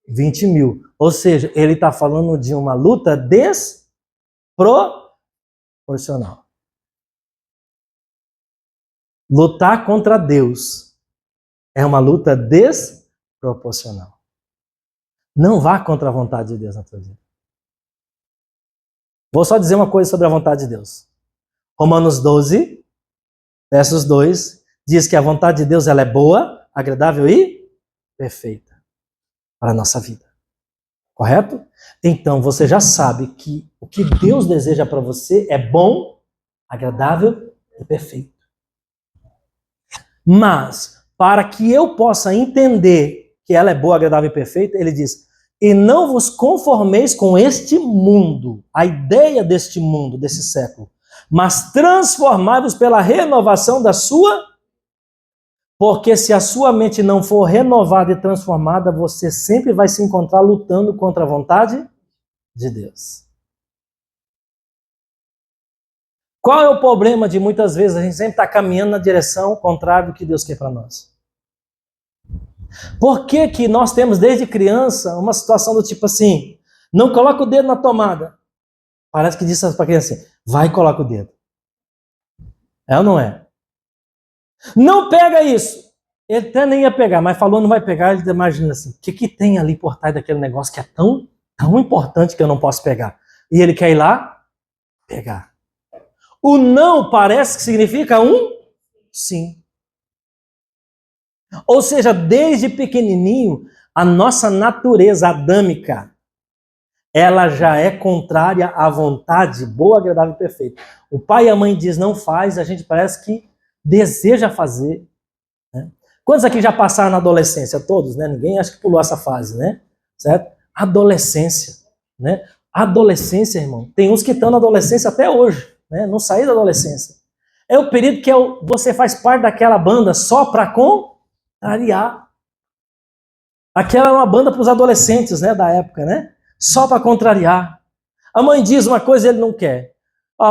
20 mil. Ou seja, ele está falando de uma luta desproporcional. Lutar contra Deus é uma luta desproporcional. Não vá contra a vontade de Deus na tua vida. Vou só dizer uma coisa sobre a vontade de Deus. Romanos 12, versos 2, diz que a vontade de Deus ela é boa, agradável e perfeita para a nossa vida. Correto? Então você já sabe que o que Deus deseja para você é bom, agradável e perfeito. Mas, para que eu possa entender que ela é boa, agradável e perfeita, ele diz, e não vos conformeis com este mundo, a ideia deste mundo, desse século, mas transformai-vos pela renovação da sua, porque se a sua mente não for renovada e transformada, você sempre vai se encontrar lutando contra a vontade de Deus. Qual é o problema de muitas vezes a gente sempre estar caminhando na direção contrária do que Deus quer para nós? Por que que nós temos desde criança uma situação do tipo assim, não coloca o dedo na tomada? Parece que disse para a criança assim, vai e coloca o dedo. É ou não é? Não pega isso. Ele até nem ia pegar, mas falou não vai pegar, ele imagina assim, o que tem ali por trás daquele negócio que é tão importante que eu não posso pegar? E ele quer ir lá pegar. O não parece que significa um sim. Ou seja, desde pequenininho, a nossa natureza adâmica, ela já é contrária à vontade boa, agradável e perfeita. O pai e a mãe diz não faz, a gente parece que deseja fazer. Né? Quantos aqui já passaram na adolescência? Todos, né? Ninguém acha que pulou essa fase, né? Certo? Adolescência, né? Adolescência, irmão. Tem uns que estão na adolescência até hoje. Né? Não sair da adolescência. É o período que você faz parte daquela banda só para contrariar. Aquela era uma banda para os adolescentes, né, da época, né? Só para contrariar. A mãe diz uma coisa e ele não quer.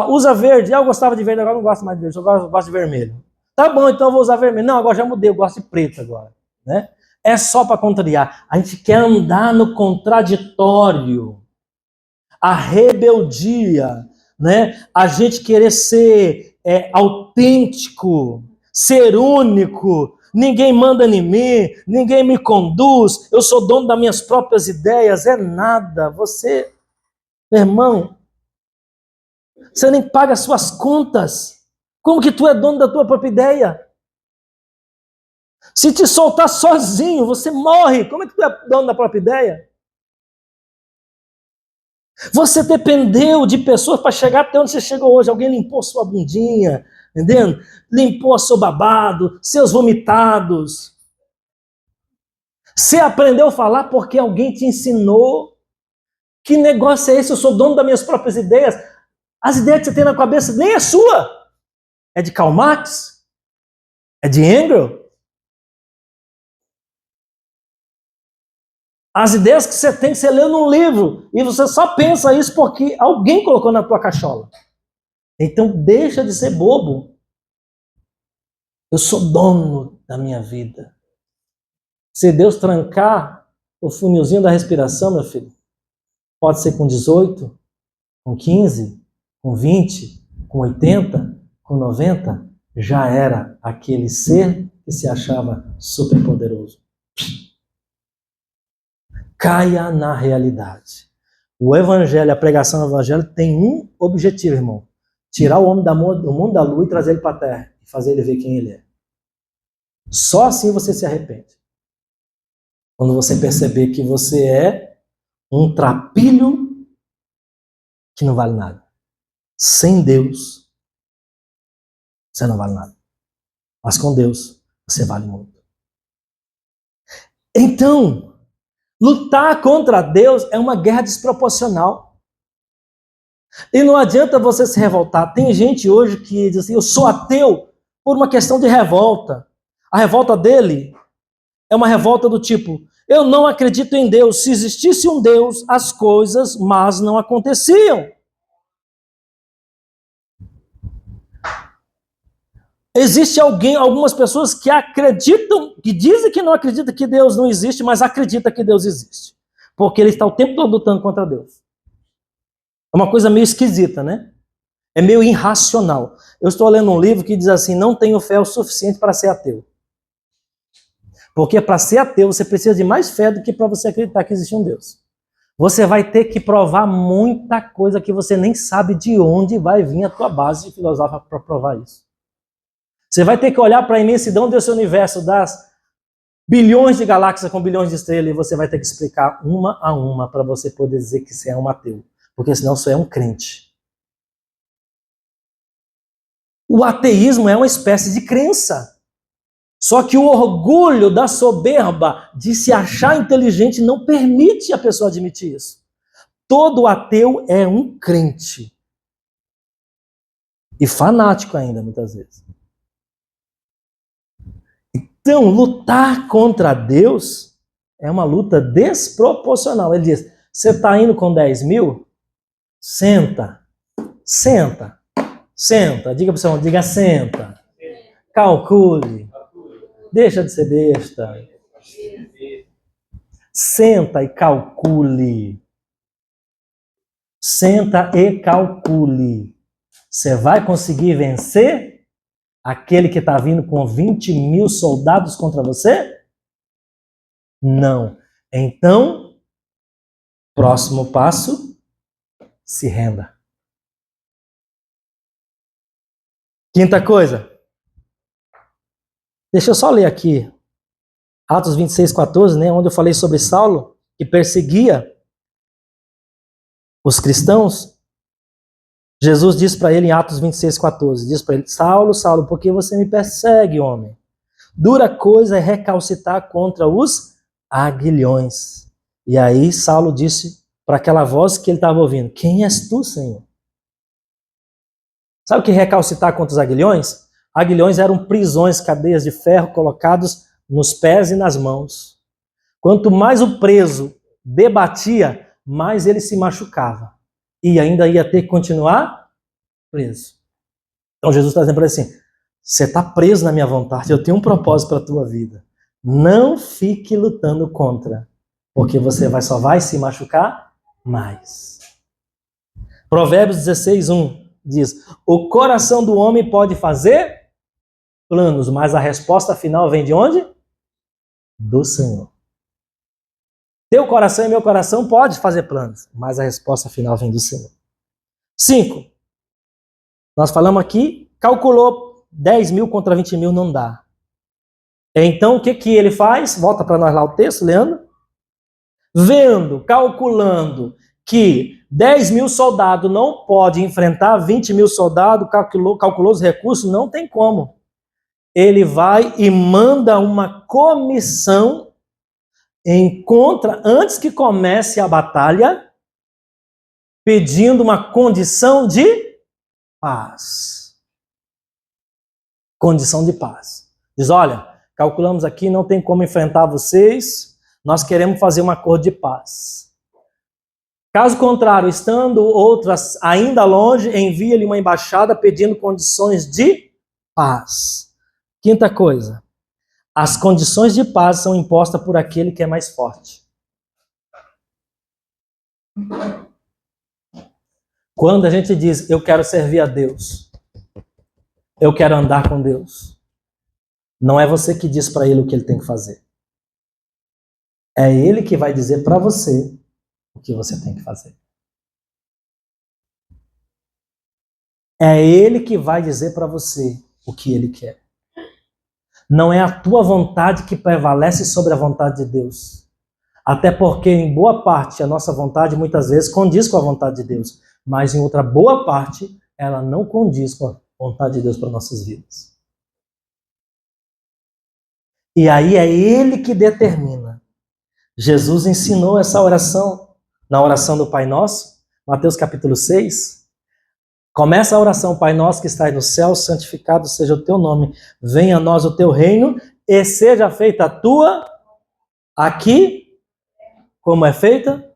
Usa verde. Eu gostava de verde, agora não gosto mais de verde, eu gosto de vermelho. Tá bom, então eu vou usar vermelho. Não, agora já mudei, eu gosto de preto agora. Né? É só para contrariar. A gente quer andar no contraditório. A rebeldia. Né? A gente querer ser autêntico, ser único, ninguém manda em mim, ninguém me conduz, eu sou dono das minhas próprias ideias, é nada. Você, meu irmão, você nem paga as suas contas. Como que tu é dono da tua própria ideia? Se te soltar sozinho, você morre. Como é que tu é dono da própria ideia? Você dependeu de pessoas para chegar até onde você chegou hoje. Alguém limpou sua bundinha, entendendo? Limpou seu babado, seus vomitados. Você aprendeu a falar porque alguém te ensinou. Que negócio é esse? Eu sou dono das minhas próprias ideias. As ideias que você tem na cabeça nem é sua. É de Karl Marx? É de Engels? As ideias que você tem, você leu num livro. E você só pensa isso porque alguém colocou na tua cachola. Então deixa de ser bobo. Eu sou dono da minha vida. Se Deus trancar o funilzinho da respiração, meu filho, pode ser com 18, com 15, com 20, com 80, com 90, já era aquele ser que se achava superpoderoso. Caia na realidade. O evangelho, a pregação do evangelho tem um objetivo, irmão. Tirar o homem do mundo da lua e trazer ele para a terra. E fazer ele ver quem ele é. Só assim você se arrepende. Quando você perceber que você é um trapilho que não vale nada. Sem Deus, você não vale nada. Mas com Deus, você vale muito. Então, lutar contra Deus é uma guerra desproporcional. E não adianta você se revoltar. Tem gente hoje que diz assim, eu sou ateu por uma questão de revolta. A revolta dele é uma revolta do tipo, eu não acredito em Deus. Se existisse um Deus, as coisas más não aconteciam. Existe algumas pessoas que acreditam, que dizem que não acreditam que Deus não existe, mas acreditam que Deus existe. Porque ele está o tempo todo lutando contra Deus. É uma coisa meio esquisita, né? É meio irracional. Eu estou lendo um livro que diz assim, não tenho fé o suficiente para ser ateu. Porque para ser ateu você precisa de mais fé do que para você acreditar que existe um Deus. Você vai ter que provar muita coisa que você nem sabe de onde vai vir a tua base de filosofia para provar isso. Você vai ter que olhar para a imensidão desse universo, das bilhões de galáxias com bilhões de estrelas, e você vai ter que explicar uma a uma para você poder dizer que você é um ateu. Porque senão você é um crente. O ateísmo é uma espécie de crença. Só que o orgulho da soberba de se achar inteligente não permite a pessoa admitir isso. Todo ateu é um crente. E fanático ainda, muitas vezes. Então, lutar contra Deus é uma luta desproporcional. Ele diz, você está indo com 10 mil? Senta. Senta. Senta. Diga para o seu irmão, diga senta. Calcule. Deixa de ser besta. Senta e calcule. Senta e calcule. Você vai conseguir vencer aquele que está vindo com 20 mil soldados contra você? Não. Então, próximo passo, se renda. Quinta coisa. Deixa eu só ler aqui. Atos 26:14, né, onde eu falei sobre Saulo, que perseguia os cristãos. Jesus diz para ele em Atos 26:14, diz para ele, Saulo, Saulo, por que você me persegue, homem? Dura coisa é recalcitar contra os aguilhões. E aí Saulo disse para aquela voz que ele estava ouvindo, quem és tu, Senhor? Sabe o que é recalcitar contra os aguilhões? Aguilhões eram prisões, cadeias de ferro colocados nos pés e nas mãos. Quanto mais o preso debatia, mais ele se machucava. E ainda ia ter que continuar preso. Então Jesus está dizendo para ele assim, você está preso na minha vontade, eu tenho um propósito para a tua vida. Não fique lutando contra, porque você só vai se machucar mais. Provérbios 16:1 diz, o coração do homem pode fazer planos, mas a resposta final vem de onde? Do Senhor. Teu coração e meu coração pode fazer planos, mas a resposta final vem do Senhor. 5. Nós falamos aqui, calculou 10 mil contra 20 mil, não dá. Então, o que ele faz? Volta para nós lá o texto, Leandro. Vendo, calculando que 10 mil soldados não pode enfrentar 20 mil soldados, calculou os recursos, não tem como. Ele vai e manda uma comissão antes que comece a batalha, pedindo uma condição de paz. Condição de paz. Diz, olha, calculamos aqui, não tem como enfrentar vocês, nós queremos fazer um acordo de paz. Caso contrário, estando outras ainda longe, envia-lhe uma embaixada pedindo condições de paz. Quinta coisa, as condições de paz são impostas por aquele que é mais forte. Quando a gente diz, eu quero servir a Deus, eu quero andar com Deus, não é você que diz para ele o que ele tem que fazer. É ele que vai dizer para você o que você tem que fazer. É ele que vai dizer para você o que ele quer. Não é a tua vontade que prevalece sobre a vontade de Deus. Até porque, em boa parte, a nossa vontade muitas vezes condiz com a vontade de Deus. Mas em outra boa parte, ela não condiz com a vontade de Deus para nossas vidas. E aí é ele que determina. Jesus ensinou essa oração na oração do Pai Nosso, Mateus capítulo 6. Começa a oração, Pai Nosso que estás no céu, santificado seja o teu nome. Venha a nós o teu reino e seja feita a tua aqui, como é feita.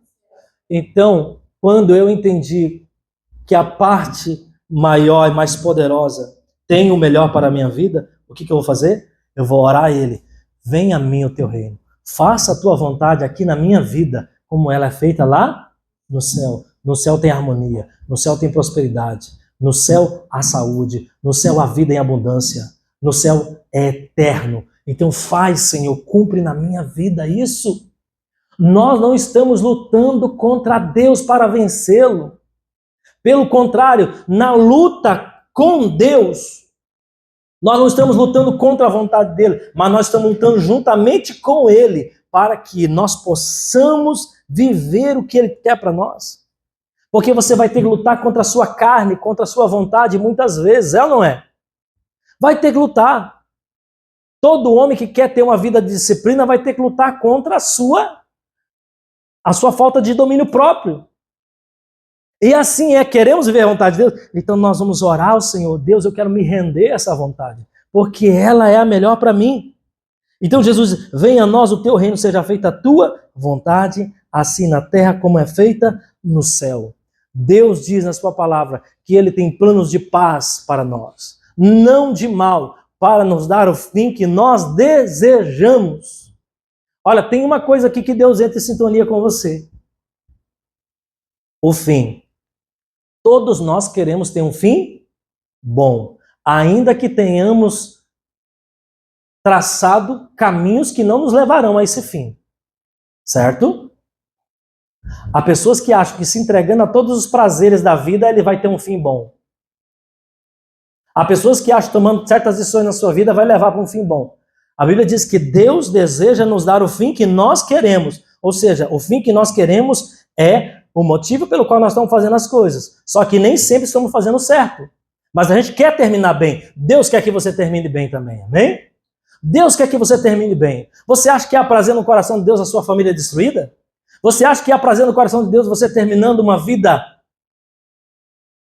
Então, quando eu entendi que a parte maior e mais poderosa tem o melhor para a minha vida, o que eu vou fazer? Eu vou orar a Ele. Venha a mim o teu reino. Faça a tua vontade aqui na minha vida, como ela é feita lá no céu. No céu tem harmonia, no céu tem prosperidade, no céu há saúde, no céu há vida em abundância, no céu é eterno. Então faz, Senhor, cumpre na minha vida isso. Nós não estamos lutando contra Deus para vencê-lo. Pelo contrário, na luta com Deus, nós não estamos lutando contra a vontade dele, mas nós estamos lutando juntamente com ele para que nós possamos viver o que ele quer para nós. Porque você vai ter que lutar contra a sua carne, contra a sua vontade, muitas vezes, é ou não é? Vai ter que lutar. Todo homem que quer ter uma vida de disciplina vai ter que lutar contra a sua falta de domínio próprio. E assim queremos viver a vontade de Deus? Então nós vamos orar ao Senhor, Deus, eu quero me render a essa vontade, porque ela é a melhor para mim. Então Jesus, venha a nós o teu reino, seja feita a tua vontade, assim na terra como é feita no céu. Deus diz na sua palavra que ele tem planos de paz para nós, não de mal, para nos dar o fim que nós desejamos. Olha, tem uma coisa aqui que Deus entra em sintonia com você. O fim. Todos nós queremos ter um fim bom, ainda que tenhamos traçado caminhos que não nos levarão a esse fim. Certo? Há pessoas que acham que se entregando a todos os prazeres da vida, ele vai ter um fim bom. Há pessoas que acham que tomando certas decisões na sua vida vai levar para um fim bom. A Bíblia diz que Deus deseja nos dar o fim que nós queremos. Ou seja, o fim que nós queremos é o motivo pelo qual nós estamos fazendo as coisas. Só que nem sempre estamos fazendo certo. Mas a gente quer terminar bem. Deus quer que você termine bem também, amém? Deus quer que você termine bem. Você acha que há prazer no coração de Deus a sua família destruída? Você acha que há prazer no coração de Deus você terminando uma vida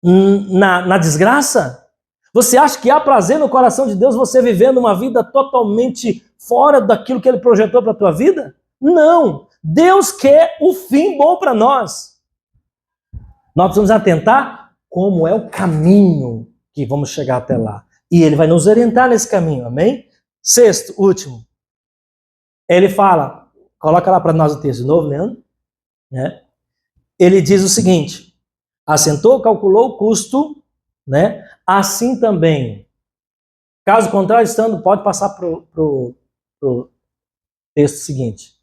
na desgraça? Você acha que há prazer no coração de Deus você vivendo uma vida totalmente fora daquilo que Ele projetou para a tua vida? Não! Deus quer o fim bom para nós. Nós precisamos atentar como é o caminho que vamos chegar até lá. E Ele vai nos orientar nesse caminho, amém? Sexto, último. Ele fala, coloca lá para nós o texto de novo, Leandro. Ele diz o seguinte, assentou, calculou o custo, assim também. Caso contrário, estando, pode passar para o texto seguinte.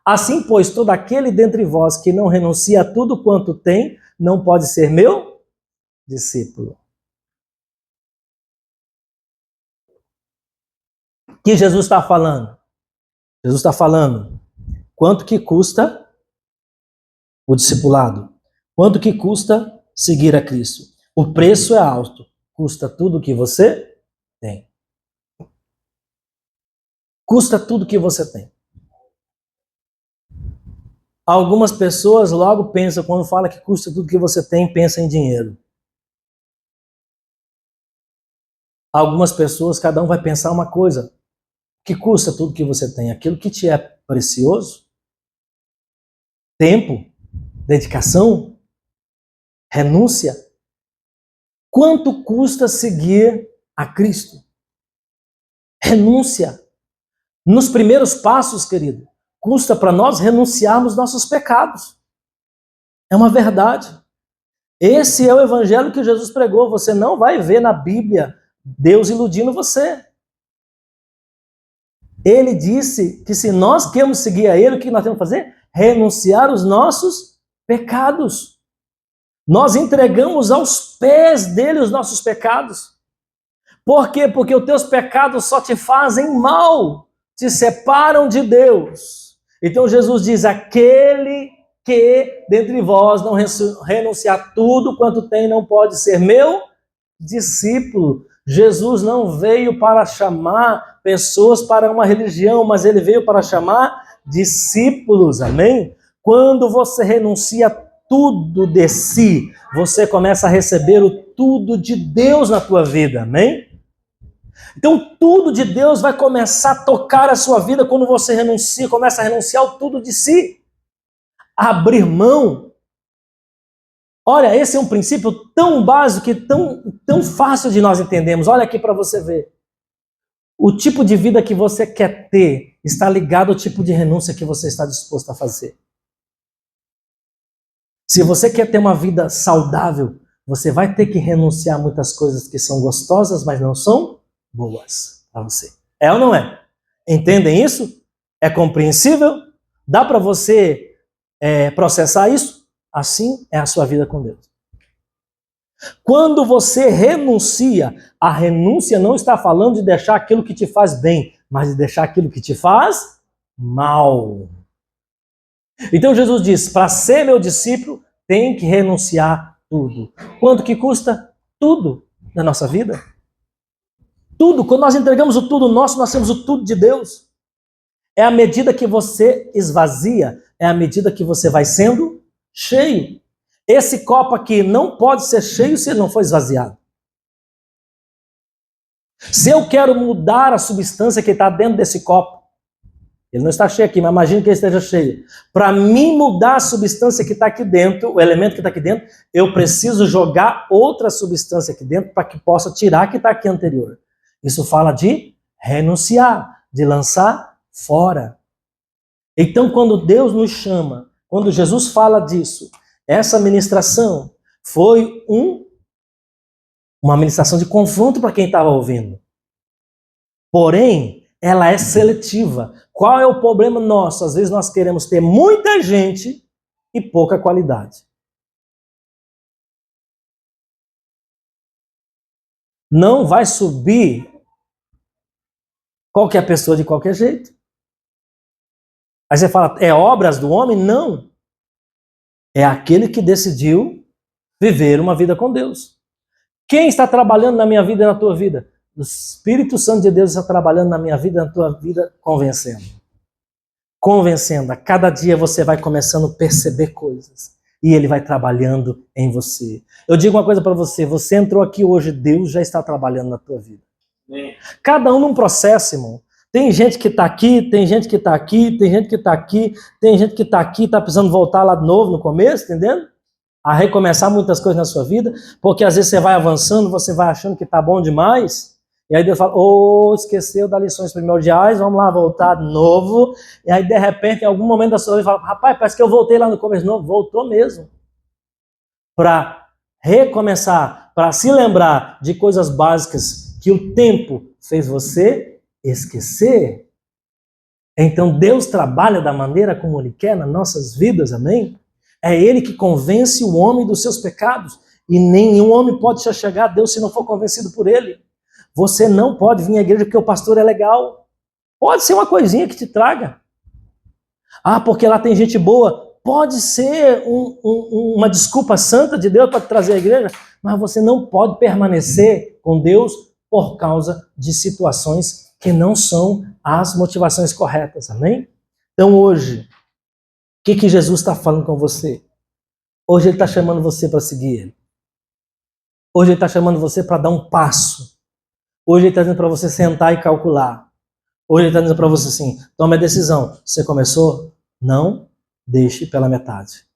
Assim, pois, todo aquele dentre vós que não renuncia a tudo quanto tem, não pode ser meu discípulo. O que Jesus está falando? Jesus está falando quanto que custa o discipulado. Quanto que custa seguir a Cristo? O preço é alto. Custa tudo que você tem. Custa tudo que você tem. Algumas pessoas logo pensam, quando fala que custa tudo que você tem, pensa em dinheiro. Algumas pessoas, cada um vai pensar uma coisa. Que custa tudo que você tem? Aquilo que te é precioso? Tempo? Dedicação? Renúncia? Quanto custa seguir a Cristo? Renúncia. Nos primeiros passos, querido, custa para nós renunciarmos nossos pecados. É uma verdade. Esse é o evangelho que Jesus pregou. Você não vai ver na Bíblia Deus iludindo você. Ele disse que se nós queremos seguir a Ele, o que nós temos que fazer? Renunciar os nossos pecados. Nós entregamos aos pés dele os nossos pecados. Por quê? Porque os teus pecados só te fazem mal, te separam de Deus. Então Jesus diz, aquele que dentre vós não renunciar tudo quanto tem, não pode ser meu discípulo. Jesus não veio para chamar pessoas para uma religião, mas ele veio para chamar discípulos, amém? Quando você renuncia tudo de si, você começa a receber o tudo de Deus na tua vida, amém? Então tudo de Deus vai começar a tocar a sua vida quando você renuncia, começa a renunciar o tudo de si. Abrir mão. Olha, esse é um princípio tão básico e tão fácil de nós entendermos. Olha aqui para você ver. O tipo de vida que você quer ter está ligado ao tipo de renúncia que você está disposto a fazer. Se você quer ter uma vida saudável, você vai ter que renunciar a muitas coisas que são gostosas, mas não são boas para você. É ou não é? Entendem isso? É compreensível? Dá para você processar isso? Assim é a sua vida com Deus. Quando você renuncia, a renúncia não está falando de deixar aquilo que te faz bem, mas de deixar aquilo que te faz mal. Então Jesus diz, para ser meu discípulo, tem que renunciar tudo. Quanto que custa? Tudo na nossa vida. Tudo. Quando nós entregamos o tudo nosso, nós temos o tudo de Deus. É a medida que você esvazia, é a medida que você vai sendo cheio. Esse copo aqui não pode ser cheio se ele não for esvaziado. Se eu quero mudar a substância que está dentro desse copo, ele não está cheio aqui, mas imagine que ele esteja cheio. Para mim mudar a substância que está aqui dentro, o elemento que está aqui dentro, eu preciso jogar outra substância aqui dentro para que possa tirar a que está aqui anterior. Isso fala de renunciar, de lançar fora. Então, quando Deus nos chama, quando Jesus fala disso, essa ministração foi uma ministração de confronto para quem estava ouvindo. Porém, ela é seletiva. Qual é o problema nosso? Às vezes nós queremos ter muita gente e pouca qualidade. Não vai subir qualquer pessoa de qualquer jeito. Aí você fala, é obras do homem? Não. É aquele que decidiu viver uma vida com Deus. Quem está trabalhando na minha vida e na tua vida? O Espírito Santo de Deus está trabalhando na minha vida e na tua vida, convencendo. Convencendo. A cada dia você vai começando a perceber coisas. E Ele vai trabalhando em você. Eu digo uma coisa para você. Você entrou aqui hoje, Deus já está trabalhando na tua vida. Cada um num processo, irmão. Tem gente que está aqui, tem gente que está aqui, tem gente que está aqui, tem gente que está aqui, está precisando voltar lá de novo no começo, entendendo? A recomeçar muitas coisas na sua vida, porque às vezes você vai avançando, você vai achando que está bom demais, e aí Deus fala, esqueceu das lições primordiais, vamos lá voltar de novo, e aí de repente, em algum momento da sua vida, fala, rapaz, parece que eu voltei lá no começo, não, voltou mesmo. Para recomeçar, para se lembrar de coisas básicas que o tempo fez você esquecer. Então Deus trabalha da maneira como Ele quer nas nossas vidas, amém? É Ele que convence o homem dos seus pecados. E nenhum homem pode se chegar a Deus se não for convencido por Ele. Você não pode vir à igreja porque o pastor é legal. Pode ser uma coisinha que te traga. Ah, porque lá tem gente boa. pode ser uma desculpa santa de Deus para te trazer à igreja, mas você não pode permanecer com Deus por causa de situações que não são as motivações corretas, amém? Então hoje, o que Jesus está falando com você? Hoje ele está chamando você para seguir ele. Hoje ele está chamando você para dar um passo. Hoje ele está dizendo para você sentar e calcular. Hoje ele está dizendo para você assim, tome a decisão. Você começou? Não deixe pela metade.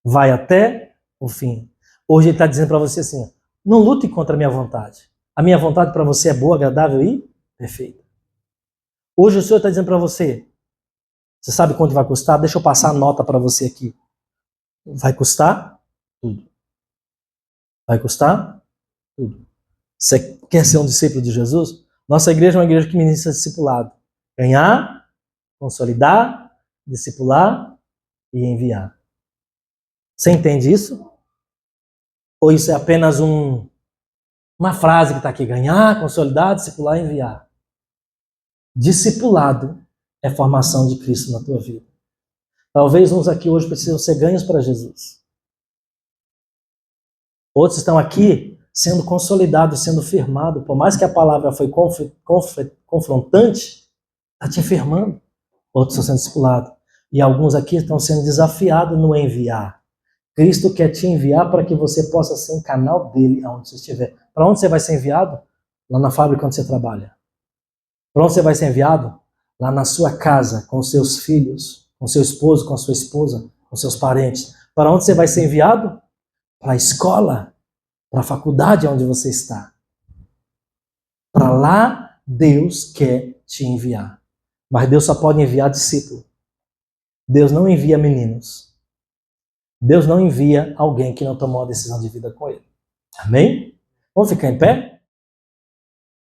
Vai até o fim. Hoje ele está dizendo para você assim, não lute contra a minha vontade. A minha vontade para você é boa, agradável e perfeita. Hoje o Senhor está dizendo para você, você sabe quanto vai custar? Deixa eu passar a nota para você aqui. Vai custar tudo. Vai custar tudo. Você quer ser um discípulo de Jesus? Nossa igreja é uma igreja que ministra discipulado. Ganhar, consolidar, discipular e enviar. Você entende isso? Ou isso é apenas uma frase que está aqui? Ganhar, consolidar, discipular e enviar. Discipulado é formação de Cristo na tua vida. Talvez uns aqui hoje precisam ser ganhos para Jesus. Outros estão aqui sendo consolidados, sendo firmados. Por mais que a palavra foi confrontante, está te firmando. Outros estão sendo discipulados. E alguns aqui estão sendo desafiados no enviar. Cristo quer te enviar para que você possa ser um canal dele aonde você estiver. Para onde você vai ser enviado? Lá na fábrica onde você trabalha. Para onde você vai ser enviado? Lá na sua casa, com os seus filhos, com seu esposo, com a sua esposa, com seus parentes. Para onde você vai ser enviado? Para a escola, para a faculdade onde você está. Para lá, Deus quer te enviar. Mas Deus só pode enviar discípulo. Deus não envia meninos. Deus não envia alguém que não tomou a decisão de vida com ele. Amém? Vamos ficar em pé?